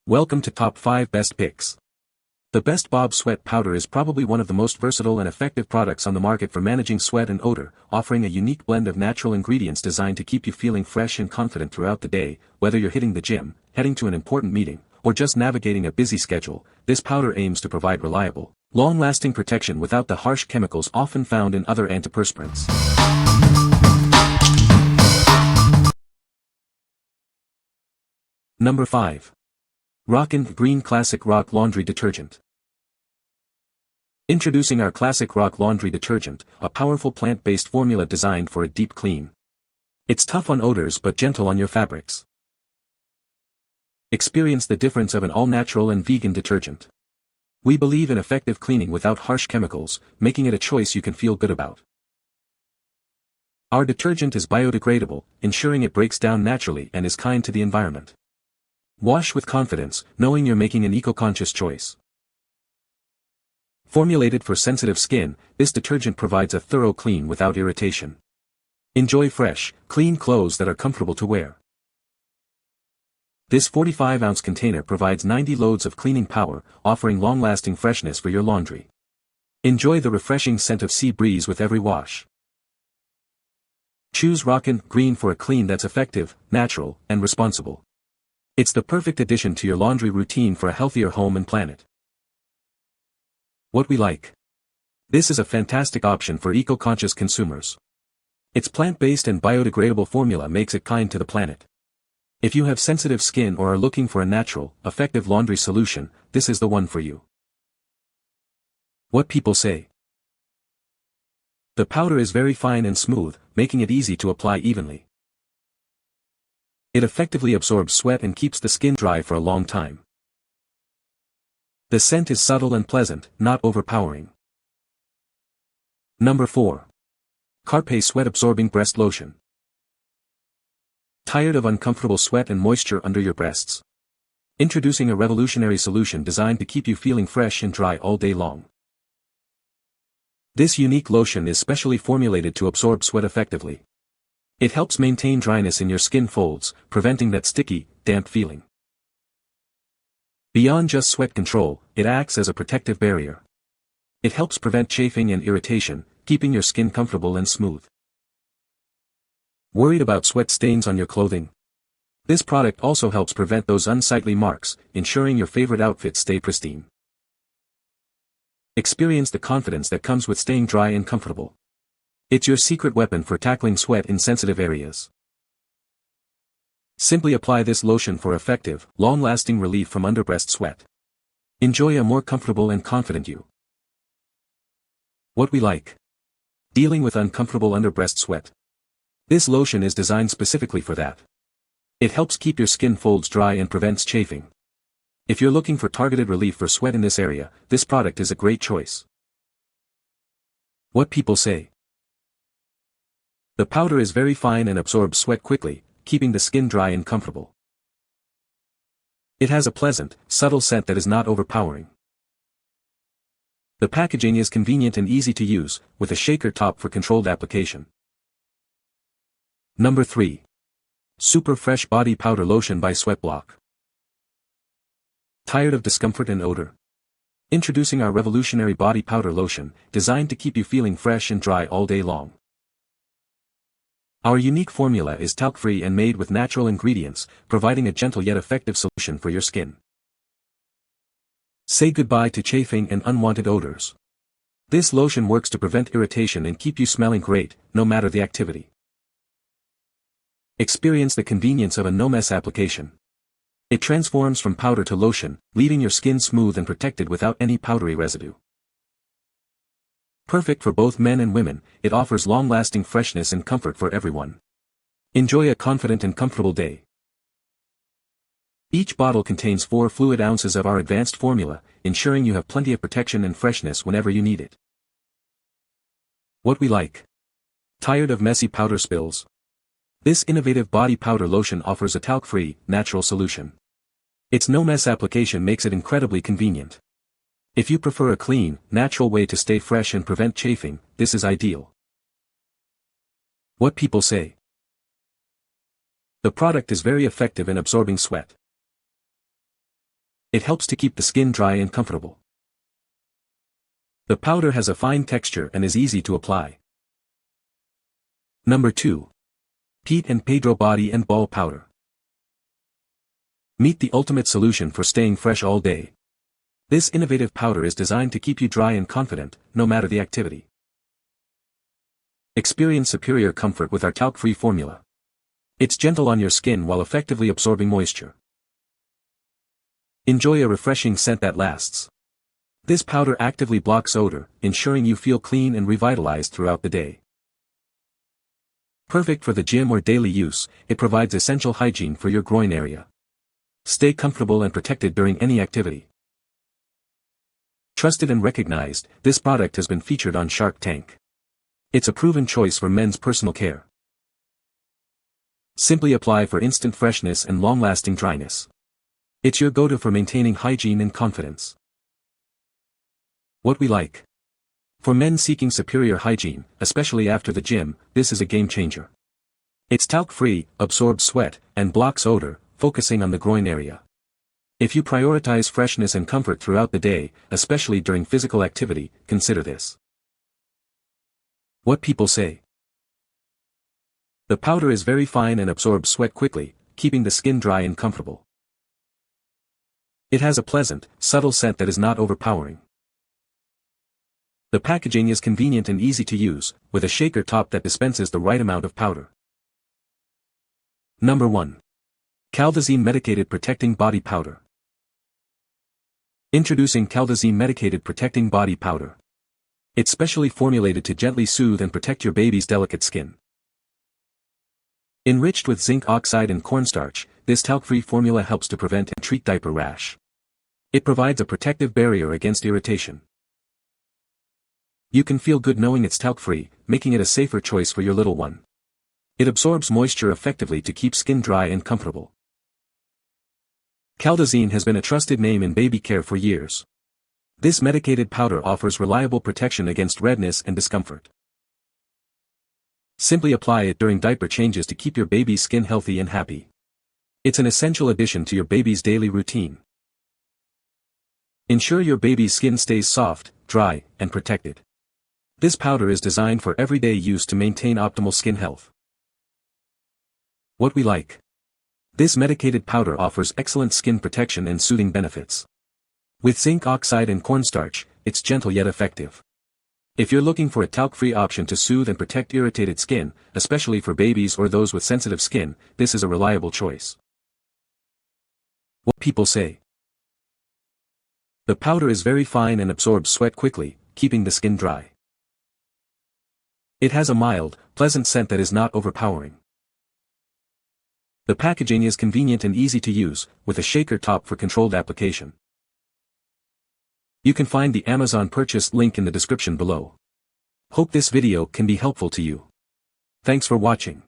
Welcome to Top 5 Best Picks. The Best Bob Sweat Powder is probably one of the most versatile and effective products on the market for managing sweat and odor, offering a unique blend of natural ingredients designed to keep you feeling fresh and confident throughout the day. Whether you're hitting the gym, heading to an important meeting, or just navigating a busy schedule, this powder aims to provide reliable, long-lasting protection without the harsh chemicals often found in other antiperspirants. Number 5. Rockin Green Classic Rock Laundry Detergent. Introducing our Classic Rock Laundry Detergent, a powerful plant-based formula designed for a deep clean. It's tough on odors but gentle on your fabrics. Experience the difference of an all-natural and vegan detergent. We believe in effective cleaning without harsh chemicals, making it a choice you can feel good about. Our detergent is biodegradable, ensuring it breaks down naturally and is kind to the environment. Wash with confidence, knowing you're making an eco-conscious choice. Formulated for sensitive skin, this detergent provides a thorough clean without irritation. Enjoy fresh, clean clothes that are comfortable to wear. This 45-ounce container provides 90 loads of cleaning power, offering long-lasting freshness for your laundry. Enjoy the refreshing scent of sea breeze with every wash. Choose Rockin Green for a clean that's effective, natural, and responsible. It's the perfect addition to your laundry routine for a healthier home and planet. What we like. This is a fantastic option for eco-conscious consumers. Its plant-based and biodegradable formula makes it kind to the planet. If you have sensitive skin or are looking for a natural, effective laundry solution, this is the one for you. What people say. The powder is very fine and smooth, making it easy to apply evenly. It effectively absorbs sweat and keeps the skin dry for a long time. The scent is subtle and pleasant, not overpowering. Number 4. Carpe Sweat Absorbing Breast Lotion. Tired of uncomfortable sweat and moisture under your breasts? Introducing a revolutionary solution designed to keep you feeling fresh and dry all day long. This unique lotion is specially formulated to absorb sweat effectively. It helps maintain dryness in your skin folds, preventing that sticky, damp feeling. Beyond just sweat control, it acts as a protective barrier. It helps prevent chafing and irritation, keeping your skin comfortable and smooth. Worried about sweat stains on your clothing? This product also helps prevent those unsightly marks, ensuring your favorite outfits stay pristine. Experience the confidence that comes with staying dry and comfortable. It's your secret weapon for tackling sweat in sensitive areas. Simply apply this lotion for effective, long-lasting relief from underbreast sweat. Enjoy a more comfortable and confident you. What we like. Dealing with uncomfortable underbreast sweat. This lotion is designed specifically for that. It helps keep your skin folds dry and prevents chafing. If you're looking for targeted relief for sweat in this area, this product is a great choice. What people say. The powder is very fine and absorbs sweat quickly, keeping the skin dry and comfortable. It has a pleasant, subtle scent that is not overpowering. The packaging is convenient and easy to use, with a shaker top for controlled application. Number 3. Super Fresh Body Powder Lotion by SweatBlock. Tired of discomfort and odor? Introducing our revolutionary body powder lotion, designed to keep you feeling fresh and dry all day long. Our unique formula is talc-free and made with natural ingredients, providing a gentle yet effective solution for your skin. Say goodbye to chafing and unwanted odors. This lotion works to prevent irritation and keep you smelling great, no matter the activity. Experience the convenience of a no-mess application. It transforms from powder to lotion, leaving your skin smooth and protected without any powdery residue. Perfect for both men and women, it offers long-lasting freshness and comfort for everyone. Enjoy a confident and comfortable day. Each bottle contains 4 fluid ounces of our advanced formula, ensuring you have plenty of protection and freshness whenever you need it. What we like. Tired of messy powder spills? This innovative body powder lotion offers a talc-free, natural solution. Its no-mess application makes it incredibly convenient. If you prefer a clean, natural way to stay fresh and prevent chafing, this is ideal. What people say. The product is very effective in absorbing sweat. It helps to keep the skin dry and comfortable. The powder has a fine texture and is easy to apply. Number 2. Pete and Pedro Body and Ball Powder. Meet the ultimate solution for staying fresh all day. This innovative powder is designed to keep you dry and confident, no matter the activity. Experience superior comfort with our talc-free formula. It's gentle on your skin while effectively absorbing moisture. Enjoy a refreshing scent that lasts. This powder actively blocks odor, ensuring you feel clean and revitalized throughout the day. Perfect for the gym or daily use, it provides essential hygiene for your groin area. Stay comfortable and protected during any activity. Trusted and recognized, this product has been featured on Shark Tank. It's a proven choice for men's personal care. Simply apply for instant freshness and long-lasting dryness. It's your go-to for maintaining hygiene and confidence. What we like. For men seeking superior hygiene, especially after the gym, this is a game-changer. It's talc-free, absorbs sweat, and blocks odor, focusing on the groin area. If you prioritize freshness and comfort throughout the day, especially during physical activity, consider this. What people say. The powder is very fine and absorbs sweat quickly, keeping the skin dry and comfortable. It has a pleasant, subtle scent that is not overpowering. The packaging is convenient and easy to use, with a shaker top that dispenses the right amount of powder. Number 1. Caldesene Medicated Protecting Body Powder. Introducing Caldesene Medicated Protecting Body Powder. It's specially formulated to gently soothe and protect your baby's delicate skin. Enriched with zinc oxide and cornstarch, this talc-free formula helps to prevent and treat diaper rash. It provides a protective barrier against irritation. You can feel good knowing it's talc-free, making it a safer choice for your little one. It absorbs moisture effectively to keep skin dry and comfortable. Caldesene has been a trusted name in baby care for years. This medicated powder offers reliable protection against redness and discomfort. Simply apply it during diaper changes to keep your baby's skin healthy and happy. It's an essential addition to your baby's daily routine. Ensure your baby's skin stays soft, dry, and protected. This powder is designed for everyday use to maintain optimal skin health. What we like. This medicated powder offers excellent skin protection and soothing benefits. With zinc oxide and cornstarch, it's gentle yet effective. If you're looking for a talc-free option to soothe and protect irritated skin, especially for babies or those with sensitive skin, this is a reliable choice. What people say. The powder is very fine and absorbs sweat quickly, keeping the skin dry. It has a mild, pleasant scent that is not overpowering. The packaging is convenient and easy to use, with a shaker top for controlled application. You can find the Amazon purchase link in the description below. Hope this video can be helpful to you. Thanks for watching.